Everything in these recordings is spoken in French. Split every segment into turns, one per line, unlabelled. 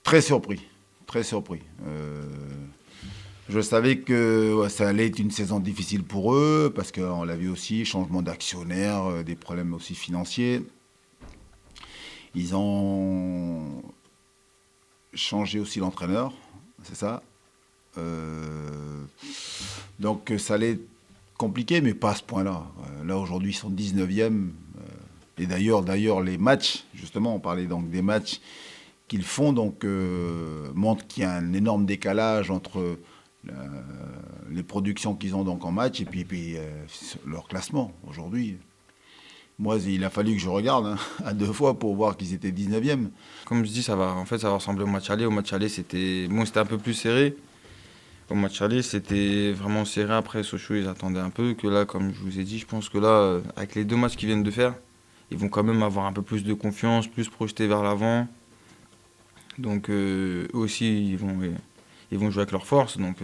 Très surpris, très surpris. Je savais que ouais, ça allait être une saison difficile pour eux, parce qu'on l'a vu aussi, changement d'actionnaire, des problèmes aussi financiers. Ils ont changé aussi l'entraîneur, c'est ça. Donc ça allait être compliqué, mais pas à ce point-là. Là aujourd'hui ils sont 19e. Et d'ailleurs les matchs, justement on parlait donc des matchs qu'ils font, donc montrent qu'il y a un énorme décalage entre la- les productions qu'ils ont donc en match et puis leur classement aujourd'hui. Moi, il a fallu que je regarde hein, à 2 fois pour voir qu'ils étaient 19e.
Comme je dis, ça va ressembler au match aller. Au match aller, c'était un peu plus serré. Au match aller, c'était vraiment serré. Après, Sochaux, ils attendaient un peu. Que là, comme je vous ai dit, je pense que là, avec les 2 matchs qu'ils viennent de faire, ils vont quand même avoir un peu plus de confiance, plus projetés vers l'avant. Donc, eux aussi, ils vont jouer avec leur force. Donc,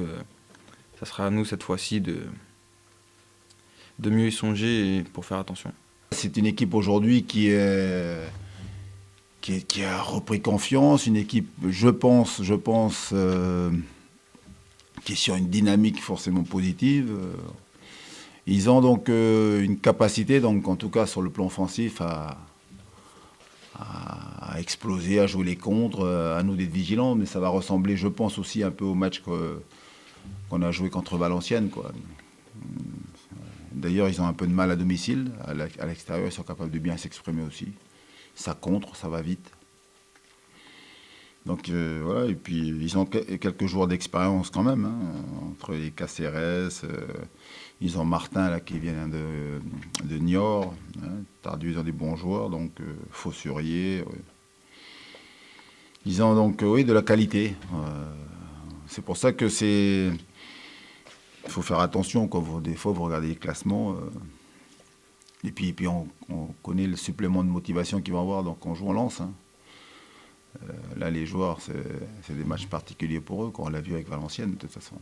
ça sera à nous, cette fois-ci, de mieux y songer et pour faire attention.
C'est une équipe aujourd'hui qui a repris confiance, une équipe, je pense qui est sur une dynamique forcément positive. Ils ont donc une capacité, donc en tout cas sur le plan offensif, à exploser, à jouer les contres, à nous d'être vigilants, mais ça va ressembler, je pense, aussi un peu au match qu'on a joué contre Valenciennes, quoi. D'ailleurs, ils ont un peu de mal à domicile, à l'extérieur, ils sont capables de bien s'exprimer aussi. Ça contre, ça va vite. Donc voilà, et puis ils ont quelques joueurs d'expérience quand même, hein, entre les Caceres, ils ont Martin là, qui vient de Niort, hein, Tardieu, ils ont des bons joueurs, donc Faussurier. Ouais. Ils ont donc oui, de la qualité. C'est pour ça que c'est. Il faut faire attention quand des fois vous regardez les classements. Et puis on connaît le supplément de motivation qu'ils vont avoir donc on joue en lance. Hein. Là, les joueurs, c'est des matchs particuliers pour eux, quand on l'a vu avec Valenciennes, de toute façon.